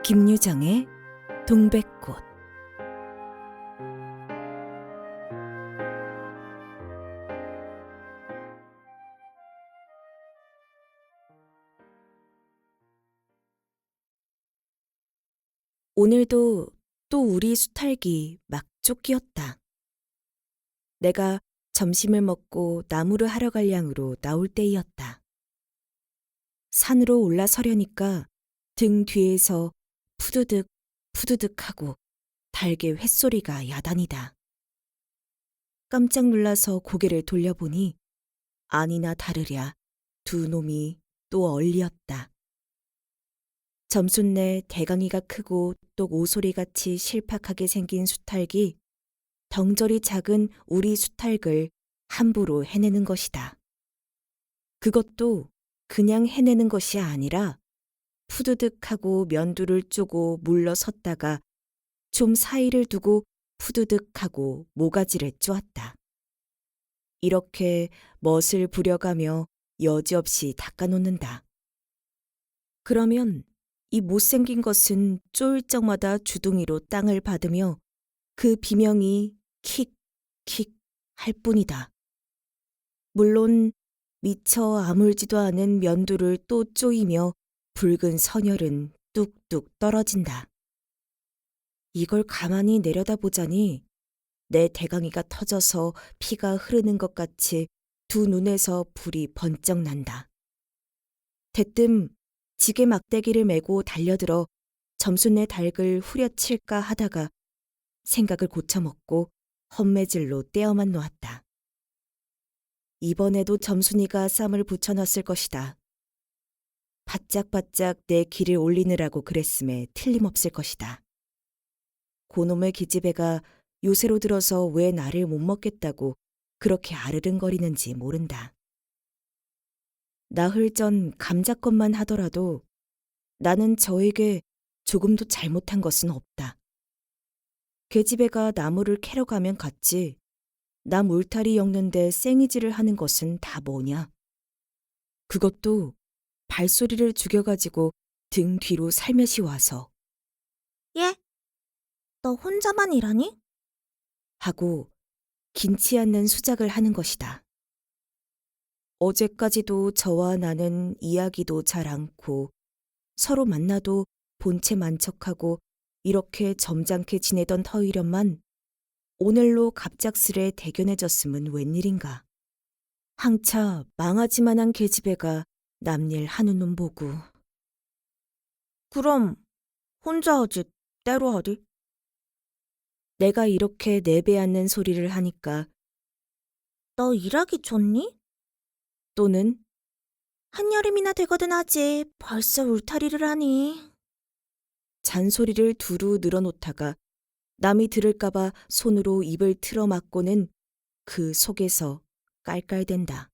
김유정의 동백꽃. 오늘도 또 우리 수탈기 막 쫓기었다. 내가 점심을 먹고 나무를 하러 갈 양으로 나올 때이었다. 산으로 올라서려니까 등 뒤에서 푸드득 푸드득 하고 달개 횟소리가 야단이다. 깜짝 놀라서 고개를 돌려보니 아니나 다르랴 두 놈이 또 얼리었다. 점순내 대강이가 크고 똑 오소리같이 실팍하게 생긴 수탈기, 덩저리 작은 우리 수탈글 함부로 해내는 것이다. 그것도 그냥 해내는 것이 아니라 푸드득하고 면두를 쪼고 물러섰다가 좀 사이를 두고 푸드득하고 모가지를 쪼았다. 이렇게 멋을 부려가며 여지없이 닦아놓는다. 그러면 이 못생긴 것은 쪼일 적마다 주둥이로 땅을 받으며 그 비명이 킥, 킥 할 뿐이다. 물론 미처 아물지도 않은 면두를 또 쪼이며 붉은 선혈은 뚝뚝 떨어진다. 이걸 가만히 내려다보자니 내 대강이가 터져서 피가 흐르는 것 같이 두 눈에서 불이 번쩍 난다. 대뜸 지게 막대기를 메고 달려들어 점순내 닭을 후려칠까 하다가 생각을 고쳐먹고 헛매질로 떼어만 놓았다. 이번에도 점순이가 쌈을 붙여놨을 것이다. 바짝바짝 내 기를 올리느라고 그랬음에 틀림없을 것이다. 고놈의 기집애가 요새로 들어서 왜 나를 못 먹겠다고 그렇게 아르릉거리는지 모른다. 나흘 전 감자것만 하더라도 나는 저에게 조금도 잘못한 것은 없다. 계집애가 나무를 캐러 가면 갔지. 나 물타리 엮는데 생이질을 하는 것은 다 뭐냐. 그것도 발소리를 죽여가지고 등 뒤로 살며시 와서 예? 너 혼자만 일하니? 하고 긴치 않는 수작을 하는 것이다. 어제까지도 저와 나는 이야기도 잘 않고 서로 만나도 본체 만척하고 이렇게 점잖게 지내던 터이련만 오늘로 갑작스레 대견해졌음은 웬일인가. 항차 망아지만한 계집애가 남일 하는 놈 보고 그럼 혼자 하지 때로 하리? 내가 이렇게 내배앉는 소리를 하니까 너 일하기 좋니? 또는 한여름이나 되거든 하지 벌써 울타리를 하니. 잔소리를 두루 늘어놓다가 남이 들을까봐 손으로 입을 틀어막고는 그 속에서 깔깔댄다.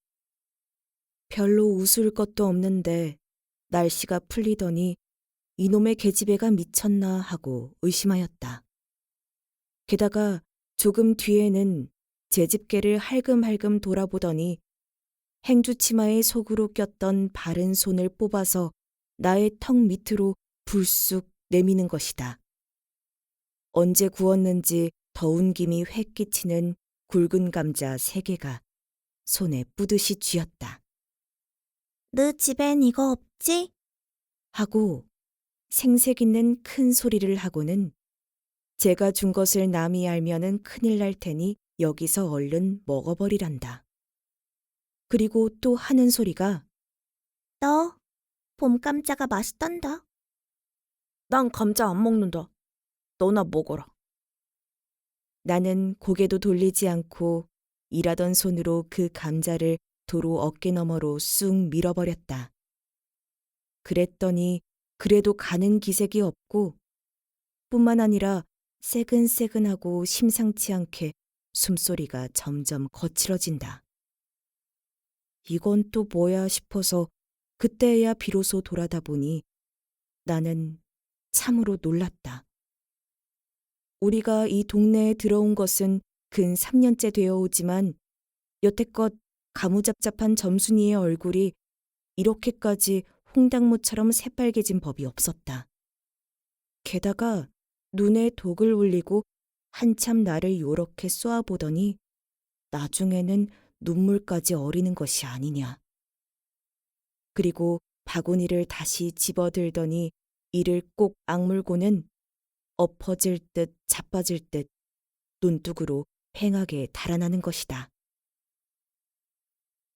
별로 웃을 것도 없는데 날씨가 풀리더니 이놈의 계집애가 미쳤나 하고 의심하였다. 게다가 조금 뒤에는 제 집게를 할금할금 돌아보더니 행주치마에 속으로 꼈던 바른 손을 뽑아서 나의 턱 밑으로 불쑥 내미는 것이다. 언제 구웠는지 더운 김이 획 끼치는 굵은 감자 3개가 손에 뿌듯이 쥐었다. 너 집엔 이거 없지? 하고 생색 있는 큰 소리를 하고는 제가 준 것을 남이 알면은 큰일 날 테니 여기서 얼른 먹어버리란다. 그리고 또 하는 소리가 너 봄 감자가 맛있단다. 난 감자 안 먹는다. 너나 먹어라. 나는 고개도 돌리지 않고 일하던 손으로 그 감자를 도로 어깨너머로 쑥 밀어버렸다. 그랬더니 그래도 가는 기색이 없고 뿐만 아니라 새근새근하고 심상치 않게 숨소리가 점점 거칠어진다. 이건 또 뭐야 싶어서 그때야 비로소 돌아다 보니 나는 참으로 놀랐다. 우리가 이 동네에 들어온 것은 근 3년째 되어 오지만 여태껏 가무잡잡한 점순이의 얼굴이 이렇게까지 홍당무처럼 새빨개진 법이 없었다. 게다가 눈에 독을 울리고 한참 나를 요렇게 쏘아보더니 나중에는 눈물까지 어리는 것이 아니냐. 그리고 바구니를 다시 집어들더니 이를 꼭 악물고는 엎어질 듯 자빠질 듯 눈뚝으로 팽하게 달아나는 것이다.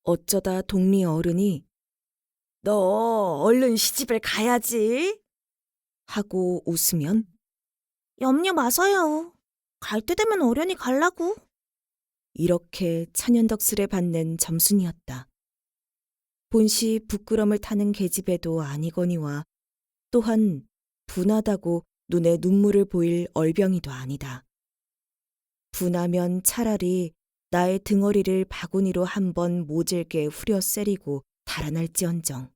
어쩌다 동리 어른이 너 얼른 시집을 가야지 하고 웃으면 염려 마세요. 갈 때 되면 어련히 갈라고. 이렇게 천연덕스레 받는 점순이었다. 본시 부끄럼을 타는 계집애도 아니거니와 또한 분하다고 눈에 눈물을 보일 얼병이도 아니다. 분하면 차라리 나의 등허리를 바구니로 한번 모질게 후려 세리고 달아날지언정.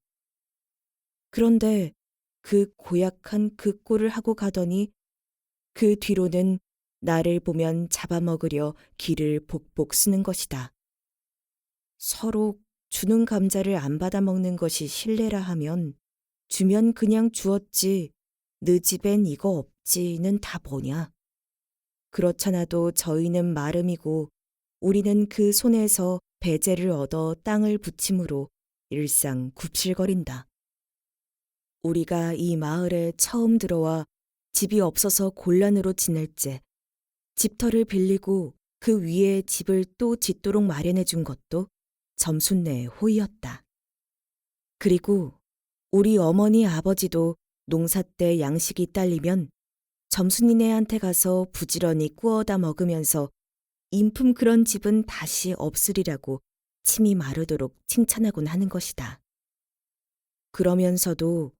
그런데 그 고약한 그 꼴을 하고 가더니 그 뒤로는 나를 보면 잡아먹으려 기를 복복 쓰는 것이다. 서로 주는 감자를 안 받아먹는 것이 실례라 하면 주면 그냥 주었지 너 집엔 이거 없지는 다 뭐냐. 그렇잖아도 저희는 마름이고 우리는 그 손에서 배제를 얻어 땅을 부침으로 일상 굽실거린다. 우리가 이 마을에 처음 들어와 집이 없어서 곤란으로 지낼 때 집터를 빌리고 그 위에 집을 또 짓도록 마련해 준 것도 점순네의 호의였다. 그리고 우리 어머니 아버지도 농사 때 양식이 딸리면 점순이네한테 가서 부지런히 구워다 먹으면서 인품 그런 집은 다시 없으리라고 침이 마르도록 칭찬하곤 하는 것이다. 그러면서도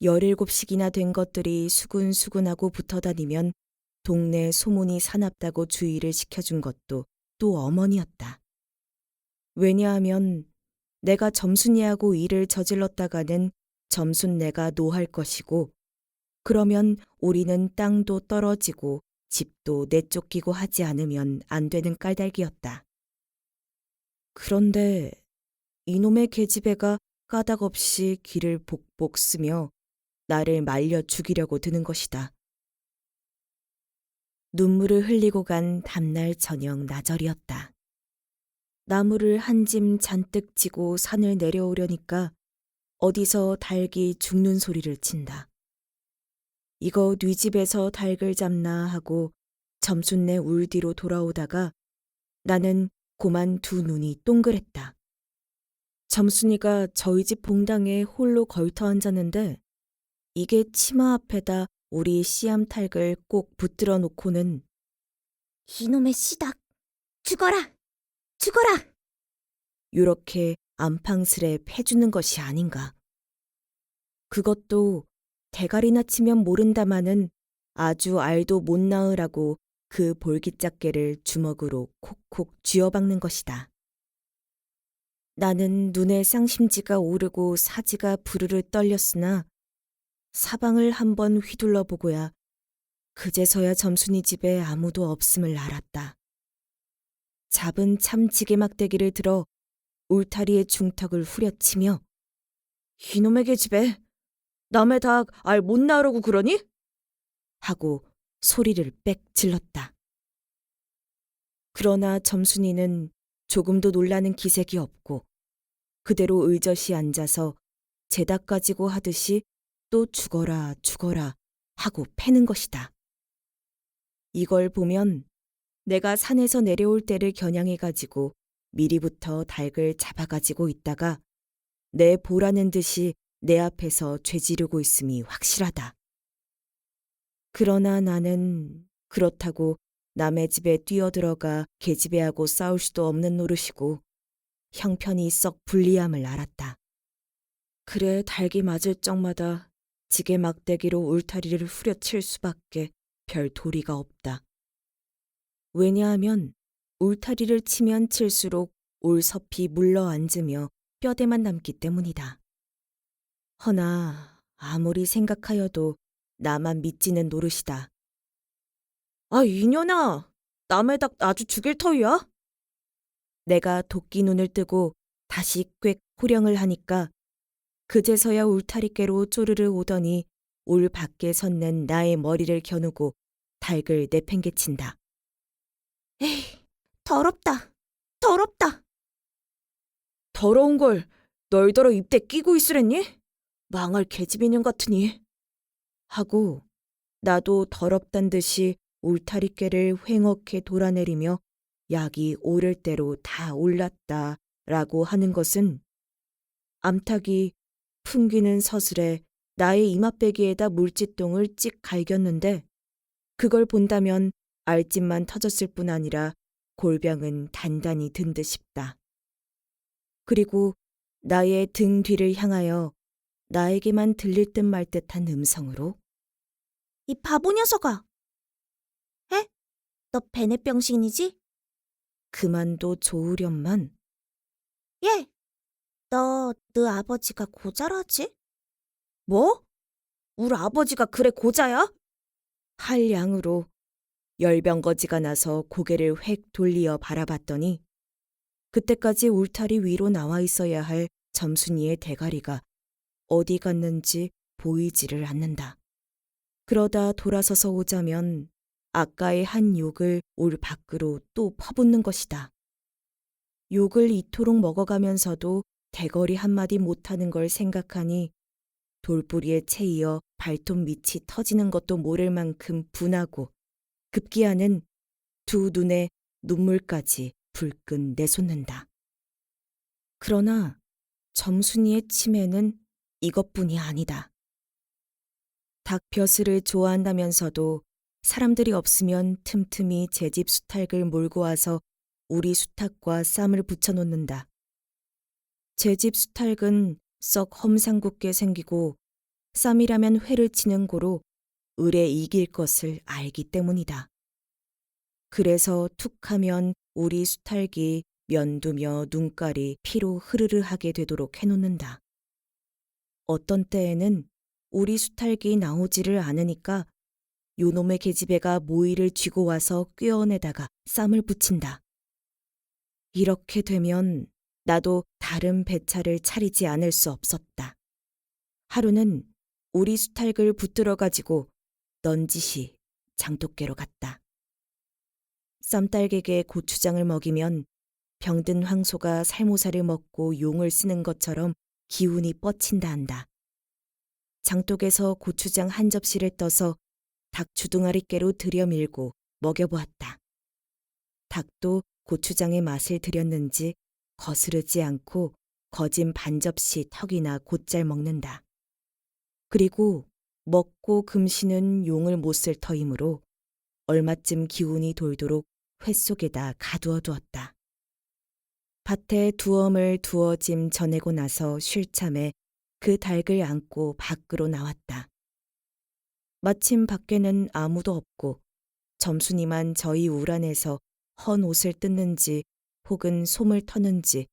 17씩이나 된 것들이 수근수근하고 붙어다니면 동네 소문이 사납다고 주의를 시켜준 것도 또 어머니였다. 왜냐하면 내가 점순이하고 일을 저질렀다가는 점순내가 노할 것이고 그러면 우리는 땅도 떨어지고 집도 내쫓기고 하지 않으면 안 되는 까닭이었다. 그런데 이놈의 계집애가 까닭없이 기를 복복 쓰며 나를 말려 죽이려고 드는 것이다. 눈물을 흘리고 간 다음날 저녁 나절이었다. 나무를 한 짐 잔뜩 지고 산을 내려오려니까 어디서 닭이 죽는 소리를 친다. 이거 네 집에서 닭을 잡나 하고 점순내 울 뒤로 돌아오다가 나는 고만 두 눈이 동그랬다. 점순이가 저희 집 봉당에 홀로 걸터 앉았는데 이게 치마 앞에다 우리 씨암탉을 꼭 붙들어 놓고는 이놈의 씨닭. 죽어라. 죽어라. 요렇게 안팡스레 패주는 것이 아닌가. 그것도 대가리나 치면 모른다마는 아주 알도 못 낳으라고 그 볼기짝개를 주먹으로 콕콕 쥐어박는 것이다. 나는 눈에 쌍심지가 오르고 사지가 부르르 떨렸으나 사방을 한번 휘둘러 보고야 그제서야 점순이 집에 아무도 없음을 알았다. 잡은 참지게 막대기를 들어 울타리의 중턱을 후려치며 이놈의 계집애 남의 닭 알 못 낳으라고 그러니? 하고 소리를 빽 질렀다. 그러나 점순이는 조금도 놀라는 기색이 없고 그대로 의젓이 앉아서 제 닭 가지고 하듯이 또 죽어라 죽어라 하고 패는 것이다. 이걸 보면 내가 산에서 내려올 때를 겨냥해가지고 미리부터 닭을 잡아가지고 있다가 내 보라는 듯이 내 앞에서 죄지르고 있음이 확실하다. 그러나 나는 그렇다고 남의 집에 뛰어들어가 계집애하고 싸울 수도 없는 노릇이고 형편이 썩 불리함을 알았다. 그래 닭이 맞을 적마다 지게 막대기로 울타리를 후려칠 수밖에 별 도리가 없다. 왜냐하면 울타리를 치면 칠수록 올섭이 물러앉으며 뼈대만 남기 때문이다. 허나 아무리 생각하여도 나만 믿지는 노릇이다. 아 이년아, 남의 닭 아주 죽일 터이야? 내가 도끼 눈을 뜨고 다시 꽥 호령을 하니까 그제서야 울타리께로 쪼르르 오더니 올 밖에 섰는 나의 머리를 겨누고 닭을 내팽개친다. 에이, 더럽다. 더럽다. 더러운 걸 널더러 입대 끼고 있으랬니? 망할 계집인형 같으니. 하고 나도 더럽단 듯이 울타리깨를 휑하게 돌아내리며 약이 오를 대로 다 올랐다라고 하는 것은 암탉이 풍기는 서슬에 나의 이맛배기에다 물지똥을 찍 갈겼는데 그걸 본다면 알집만 터졌을 뿐 아니라 골병은 단단히 든 듯 싶다. 그리고 나의 등 뒤를 향하여 나에게만 들릴 듯 말 듯한 음성으로 이 바보 녀석아. 에? 너 베네병신이지? 그만도 좋으련만 예. 너 아버지가 고자라지? 뭐? 우리 아버지가 그래 고자야? 할 양으로 열병거지가 나서 고개를 획 돌리어 바라봤더니 그때까지 울타리 위로 나와 있어야 할 점순이의 대가리가 어디 갔는지 보이지를 않는다. 그러다 돌아서서 오자면 아까의 한 욕을 올 밖으로 또 퍼붓는 것이다. 욕을 이토록 먹어가면서도 대거리 한마디 못하는 걸 생각하니 돌부리에 채이어 발톱 밑이 터지는 것도 모를 만큼 분하고 급기야는 두 눈에 눈물까지 불끈 내솟는다. 그러나 점순이의 치매는 이것뿐이 아니다. 닭벼슬을 좋아한다면서도 사람들이 없으면 틈틈이 제 집 수탉을 몰고 와서 우리 수탉과 쌈을 붙여놓는다. 제 집 수탉은 썩 험상궂게 생기고 쌈이라면 회를 치는 고로 을에 이길 것을 알기 때문이다. 그래서 툭하면 우리 수탉이 면두며 눈깔이 피로 흐르르하게 되도록 해놓는다. 어떤 때에는 우리 수탉이 나오지를 않으니까 요놈의 계집애가 모이를 쥐고 와서 꿰어내다가 쌈을 붙인다. 이렇게 되면 나도 다른 배차를 차리지 않을 수 없었다. 하루는 우리 수탉을 붙들어 가지고 넌지시 장독계로 갔다. 쌈딸개게 고추장을 먹이면 병든 황소가 살모사를 먹고 용을 쓰는 것처럼 기운이 뻗친다 한다. 장독에서 고추장 한 접시를 떠서 닭 주둥아리깨로 들여밀고 먹여보았다. 닭도 고추장의 맛을 들였는지 거스르지 않고 거진 반 접시 턱이나 곧잘 먹는다. 그리고 먹고 금시는 용을 못 쓸 터이므로 얼마쯤 기운이 돌도록 회 속에다 가두어 두었다. 밭에 두엄을 두어짐 전해고 나서 쉴 참에 그 닭을 안고 밖으로 나왔다. 마침 밖에는 아무도 없고 점순이만 저희 울 안에서 헌 옷을 뜯는지 혹은 솜을 터는지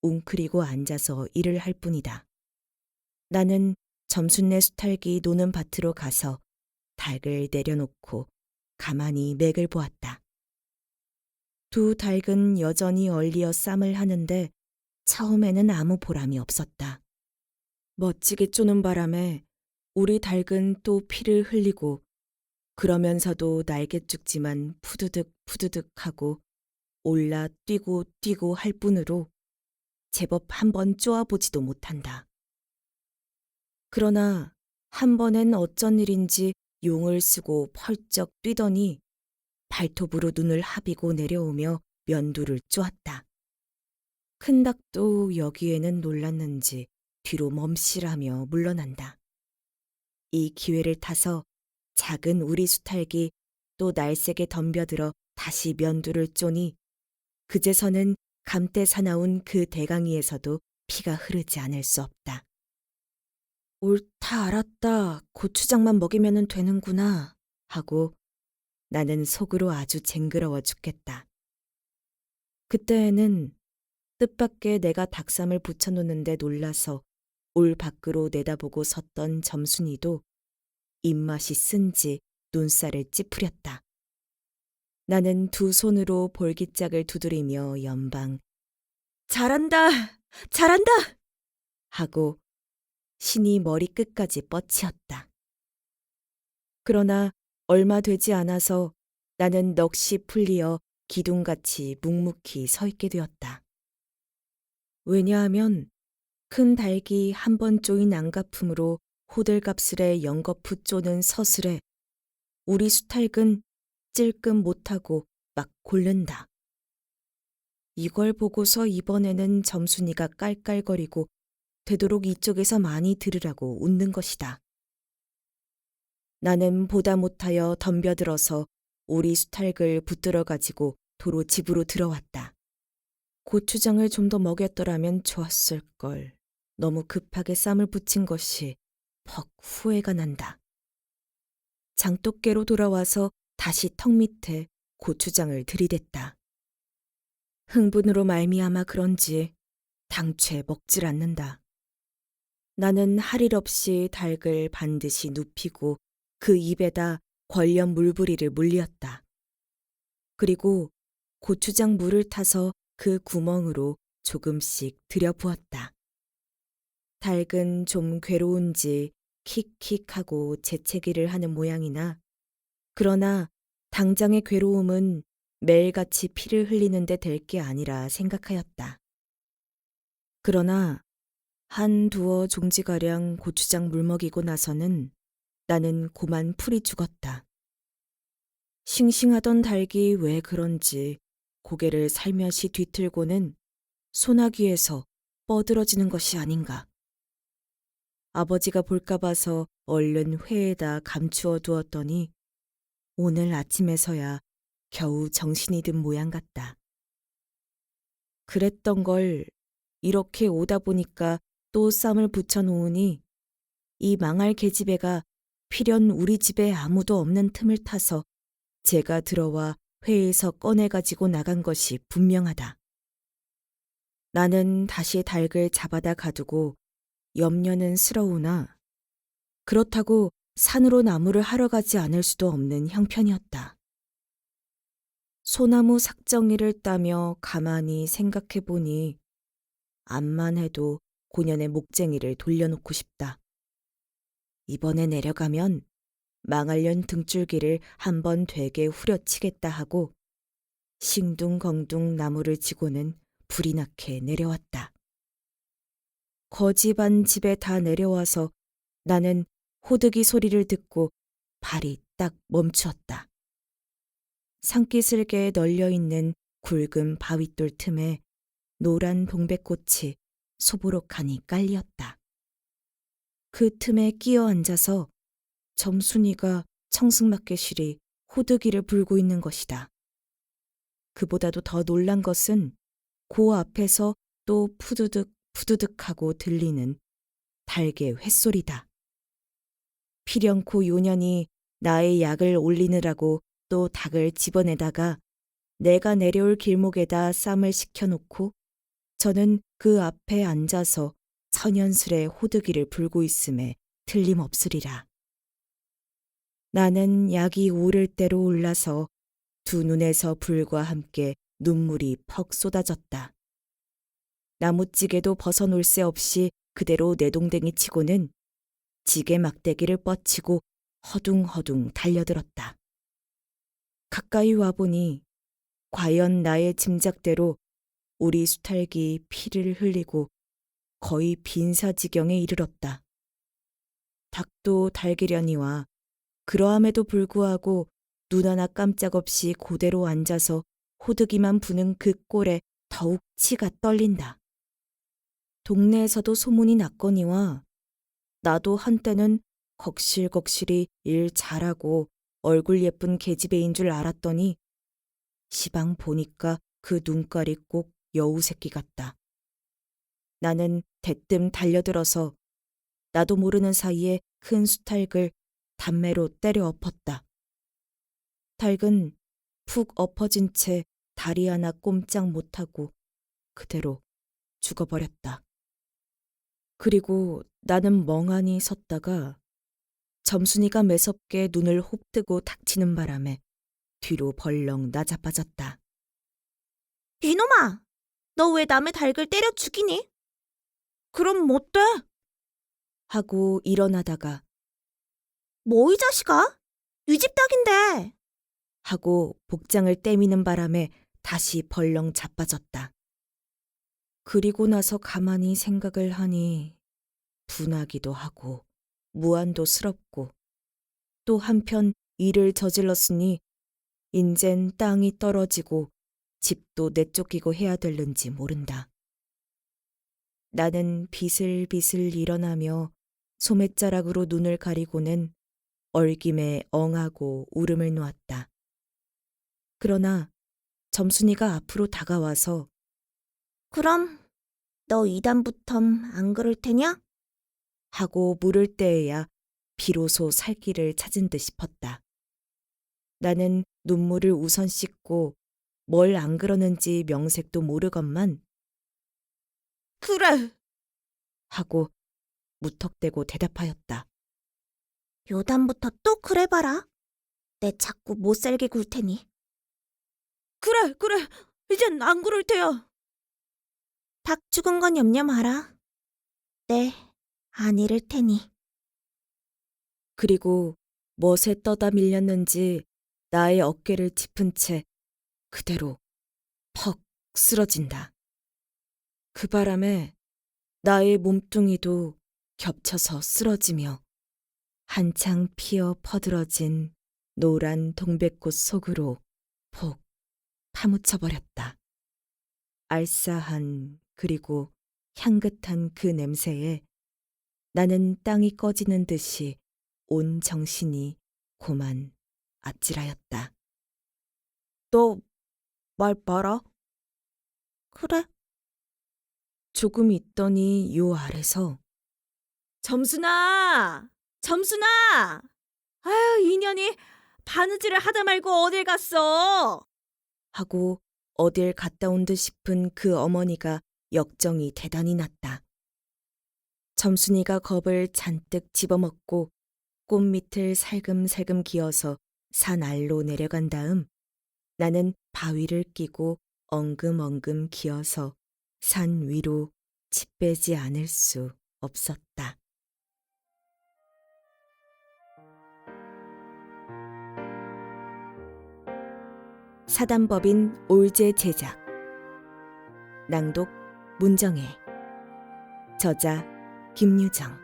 웅크리고 앉아서 일을 할 뿐이다. 나는 점순네 수탉이 노는 밭으로 가서 닭을 내려놓고 가만히 맥을 보았다. 두 닭은 여전히 얼리어 쌈을 하는데 처음에는 아무 보람이 없었다. 멋지게 쪼는 바람에 우리 닭은 또 피를 흘리고 그러면서도 날개죽지만 푸드득 푸드득 하고 올라 뛰고 뛰고 할 뿐으로 제법 한 번 쪼아보지도 못한다. 그러나 한 번엔 어쩐 일인지 용을 쓰고 펄쩍 뛰더니 발톱으로 눈을 하비고 내려오며 면두를 쪼았다. 큰 닭도 여기에는 놀랐는지 뒤로 멈시라며 물러난다. 이 기회를 타서 작은 우리 수탉이 또 날쌔게 덤벼들어 다시 면두를 쪼니 그제서는 감때 사나운 그 대강이에서도 피가 흐르지 않을 수 없다. 옳다 알았다. 고추장만 먹이면 되는구나 하고 나는 속으로 아주 쟁그러워 죽겠다. 그때에는 뜻밖의 내가 닭쌈을 붙여놓는데 놀라서 올 밖으로 내다보고 섰던 점순이도 입맛이 쓴지 눈살을 찌푸렸다. 나는 두 손으로 볼기짝을 두드리며 연방 잘한다! 잘한다! 하고 신이 머리끝까지 뻗치었다. 그러나 얼마 되지 않아서 나는 넋이 풀리어 기둥같이 묵묵히 서 있게 되었다. 왜냐하면 큰 닭이 한 번 쪼인 안가품으로 호들갑스레 연거푸 쪼는 서슬에 우리 수탈근 찔끔 못하고 막 곪는다. 이걸 보고서 이번에는 점순이가 깔깔거리고 되도록 이쪽에서 많이 들으라고 웃는 것이다. 나는 보다 못하여 덤벼들어서 오리 수탈글 붙들어 가지고 도로 집으로 들어왔다. 고추장을 좀 더 먹였더라면 좋았을걸. 너무 급하게 쌈을 붙인 것이 퍽 후회가 난다. 장독깨로 돌아와서 다시 턱 밑에 고추장을 들이댔다. 흥분으로 말미암아 그런지 당최 먹질 않는다. 나는 할 일 없이 닭을 반드시 눕히고 그 입에다 권련 물부리를 물렸다. 그리고 고추장 물을 타서 그 구멍으로 조금씩 들여부었다. 닭은 좀 괴로운지 킥킥하고 재채기를 하는 모양이나 그러나 당장의 괴로움은 매일같이 피를 흘리는데 될 게 아니라 생각하였다. 그러나 한 두어 종지가량 고추장 물 먹이고 나서는 나는 고만 풀이 죽었다. 싱싱하던 닭이 왜 그런지 고개를 살며시 뒤틀고는 소나귀에서 뻗으러지는 것이 아닌가. 아버지가 볼까 봐서 얼른 회에다 감추어 두었더니 오늘 아침에서야 겨우 정신이 든 모양 같다. 그랬던 걸 이렇게 오다 보니까 또 쌈을 붙여놓으니 이 망할 계집애가 필연 우리 집에 아무도 없는 틈을 타서 제가 들어와 회에서 꺼내가지고 나간 것이 분명하다. 나는 다시 닭을 잡아다 가두고 염려는 스러우나 그렇다고 산으로 나무를 하러 가지 않을 수도 없는 형편이었다. 소나무 삭정이를 따며 가만히 생각해 보니 암만 해도 고년의 목쟁이를 돌려놓고 싶다. 이번에 내려가면 망할년 등줄기를 한번 되게 후려치겠다 하고 싱둥벙둥 나무를 지고는 불이 나게 내려왔다. 거지반 집에 다 내려와서 나는 호득이 소리를 듣고 발이 딱 멈추었다. 산기슭에 널려있는 굵은 바윗돌 틈에 노란 동백꽃이 소보록하니 깔리었다. 그 틈에 끼어 앉아서 점순이가 청승맞게 시리 호득이를 불고 있는 것이다. 그보다도 더 놀란 것은 그 앞에서 또 푸드득 푸드득하고 들리는 닭의 횟소리다. 필연코 요년이 나의 약을 올리느라고 또 닭을 집어내다가 내가 내려올 길목에다 쌈을 식혀놓고 저는 그 앞에 앉아서 천연스레 호득이를 불고 있음에 틀림없으리라. 나는 약이 오를 대로 올라서 두 눈에서 불과 함께 눈물이 퍽 쏟아졌다. 나무찌개도 벗어놓을 새 없이 그대로 내동댕이 치고는 지게 막대기를 뻗치고 허둥허둥 달려들었다. 가까이 와보니 과연 나의 짐작대로 우리 수탈기 피를 흘리고 거의 빈사지경에 이르렀다. 닭도 달기려니와 그러함에도 불구하고 눈 하나 깜짝없이 고대로 앉아서 호득이만 부는 그 꼴에 더욱 치가 떨린다. 동네에서도 소문이 났거니와 나도 한때는 걱실걱실이 일 잘하고 얼굴 예쁜 계집애인 줄 알았더니 시방 보니까 그 눈깔이 꼭 여우 새끼 같다. 나는 대뜸 달려들어서 나도 모르는 사이에 큰 수탉을 담매로 때려 엎었다. 닭은 푹 엎어진 채 다리 하나 꼼짝 못하고 그대로 죽어버렸다. 그리고 나는 멍하니 섰다가 점순이가 매섭게 눈을 홉뜨고 닥치는 바람에 뒤로 벌렁 나자빠졌다. 이놈아! 너 왜 남의 닭을 때려 죽이니? 그럼 못 돼. 하고 일어나다가 뭐 이 자식아? 이 집 딱인데. 하고 복장을 떼미는 바람에 다시 벌렁 자빠졌다. 그리고 나서 가만히 생각을 하니 분하기도 하고 무안도스럽고 또 한편 일을 저질렀으니 인젠 땅이 떨어지고 집도 내쫓기고 해야 될는지 모른다. 나는 비슬비슬 일어나며 소매자락으로 눈을 가리고는 얼김에 엉하고 울음을 놓았다. 그러나 점순이가 앞으로 다가와서 그럼 너 이단부텀 안 그럴 테냐? 하고 물을 때에야 비로소 살 길을 찾은 듯 싶었다. 나는 눈물을 우선 씻고 뭘 안 그러는지 명색도 모르건만 그래. 하고 무턱대고 대답하였다. 요단부터 또 그래봐라. 내 자꾸 못살게 굴 테니. 그래. 이젠 안 그럴 테야. 닭 죽은 건 염려 마라. 네, 안 잃을 테니. 그리고 멋에 떠다 밀렸는지 나의 어깨를 짚은 채 그대로 퍽 쓰러진다. 그 바람에 나의 몸뚱이도 겹쳐서 쓰러지며 한창 피어 퍼들어진 노란 동백꽃 속으로 폭 파묻혀버렸다. 알싸한 그리고 향긋한 그 냄새에 나는 땅이 꺼지는 듯이 온 정신이 고만 아찔하였다. 너 말 봐라. 그래. 조금 있더니 요 아래서 점순아! 아유, 인연이 바느질을 하다 말고 어딜 갔어? 하고 어딜 갔다 온 듯 싶은 그 어머니가 역정이 대단히 났다. 점순이가 겁을 잔뜩 집어먹고 꽃밑을 살금살금 기어서 산 알로 내려간 다음 나는 바위를 끼고 엉금엉금 기어서 산 위로 치 빼지 않을 수 없었다. 사단법인 올제 제작 낭독 문정혜 저자 김유정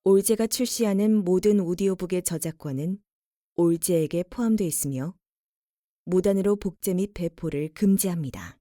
올제가 출시하는 모든 오디오북의 저작권은 올제에게 포함되어 있으며 무단으로 복제 및 배포를 금지합니다.